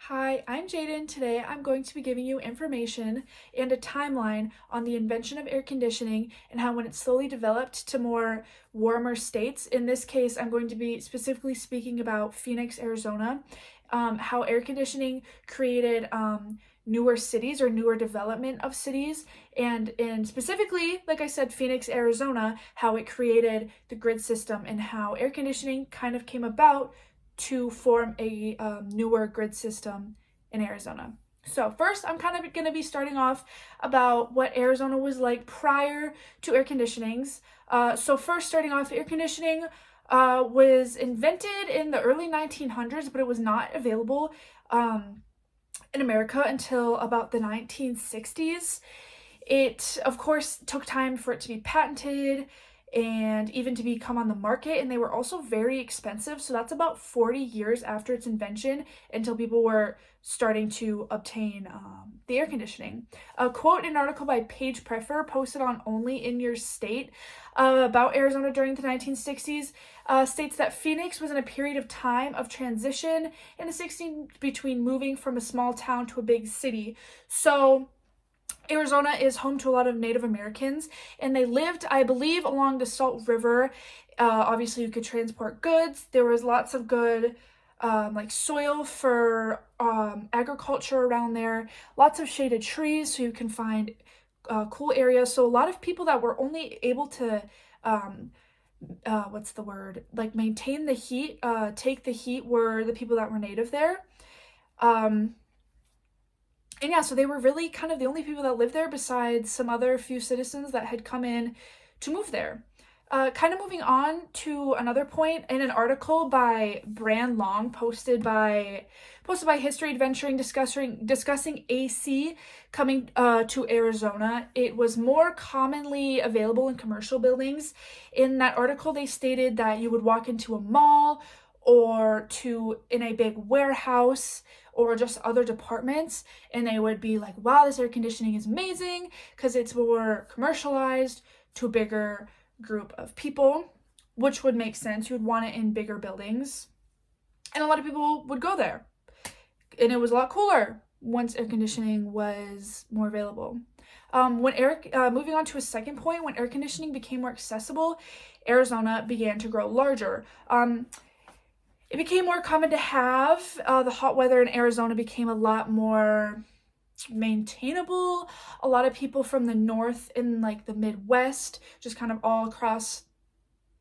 Hi, I'm Jaden. Today I'm going to be giving you information and a timeline on the invention of air conditioning and how when it slowly developed to more warmer states. In this case, I'm going to be specifically speaking about Phoenix, Arizona, how air conditioning created newer cities or newer development of cities, and specifically, like I said, Phoenix, Arizona, how it created the grid system and how air conditioning kind of came about to form a newer grid system in Arizona. So first, I'm kind of going to be starting off about what Arizona was like prior to air conditionings. So first, starting off, air conditioning was invented in the early 1900s, but it was not available in America until about the 1960s. It, of course, took time for it to be patented and even to become on the market, and they were also very expensive. So that's about 40 years after its invention until people were starting to obtain the air conditioning. A quote in an article by Paige Preffer posted on Only in Your State about Arizona during the 1960s states that Phoenix was in a period of time of transition in the 60s between moving from a small town to a big city. So Arizona is home to a lot of Native Americans, and they lived, I believe, along the Salt River. Obviously, you could transport goods. There was lots of good like soil for agriculture around there. Lots of shaded trees, so you can find cool areas. So a lot of people that were only able to what's the word? Like maintain the heat, take the heat, were the people that were native there. And yeah, so they were really kind of the only people that lived there besides some other few citizens that had come in to move there. Kind of moving on to another point in an article by Bran Long posted by History Adventuring discussing AC coming to Arizona. It was more commonly available in commercial buildings. In that article, they stated that you would walk into a mall or in a big warehouse or just other departments, and they would be like, wow, this air conditioning is amazing because it's more commercialized to a bigger group of people, which would make sense. You would want it in bigger buildings, and a lot of people would go there, and it was a lot cooler once air conditioning was more available. Moving on to a second point, when air conditioning became more accessible, Arizona began to grow larger. It became more common to have. The hot weather in Arizona became a lot more maintainable. A lot of people from the north and like the Midwest, just kind of all across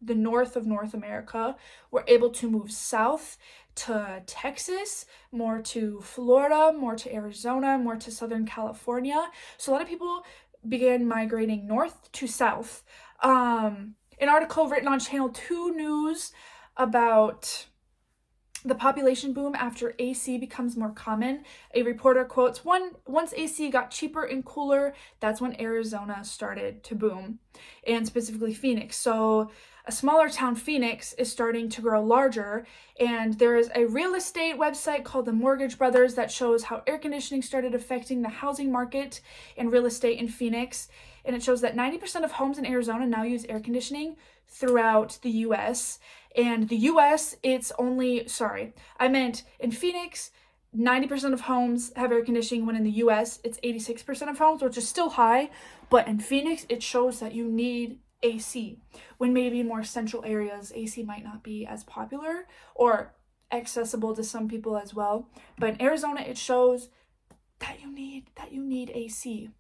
the north of North America, were able to move south to Texas, more to Florida, more to Arizona, more to Southern California. So a lot of people began migrating north to south. An article written on Channel 2 News about the population boom after AC becomes more common. A reporter quotes, once AC got cheaper and cooler, that's when Arizona started to boom, and specifically Phoenix. So a smaller town, Phoenix, is starting to grow larger, and there is a real estate website called the Mortgage Brothers that shows how air conditioning started affecting the housing market and real estate in Phoenix, and it shows that 90% of homes in Arizona now use air conditioning throughout the US. And the US, in Phoenix, 90% of homes have air conditioning, when in the US, it's 86% of homes, which is still high. But in Phoenix, it shows that you need AC. When maybe in more central areas, AC might not be as popular or accessible to some people as well. But in Arizona, it shows that you need AC.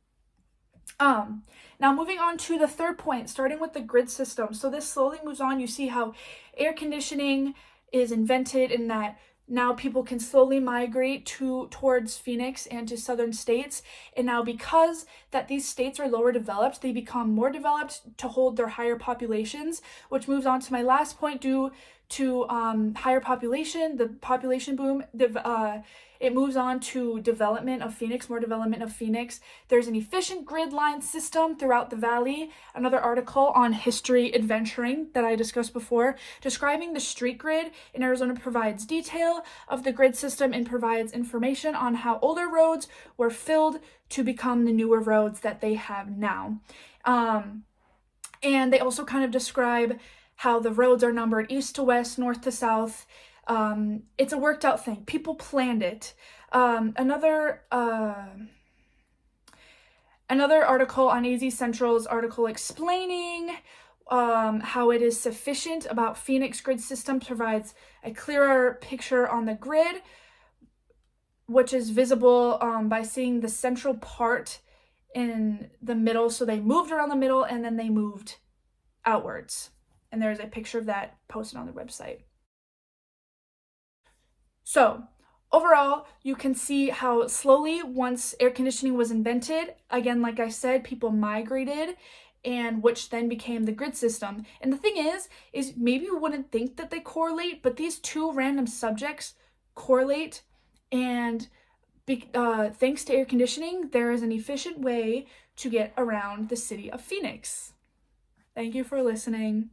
Now moving on to the third point, starting with the grid system. So this slowly moves on. You see how air conditioning is invented, and that now people can slowly migrate towards Phoenix and to southern states. And now because that these states are lower developed, they become more developed to hold their higher populations, which moves on to my last point. Due to higher population, the population boom, it moves on to development of Phoenix, more development of Phoenix. There's an efficient grid line system throughout the valley. Another article on History Adventuring that I discussed before, describing the street grid in Arizona, provides detail of the grid system and provides information on how older roads were filled to become the newer roads that they have now. And they also kind of describe how the roads are numbered east to west, north to south, It's a worked out thing. People planned it. Another article on AZ Central's article explaining how it is sufficient about Phoenix grid system provides a clearer picture on the grid, which is visible by seeing the central part in the middle. So they moved around the middle and then they moved outwards. And there's a picture of that posted on their website. So overall, you can see how slowly, once air conditioning was invented, again, like I said, people migrated, and which then became the grid system. And the thing is maybe you wouldn't think that they correlate, but these two random subjects correlate, and thanks to air conditioning, there is an efficient way to get around the city of Phoenix. Thank you for listening.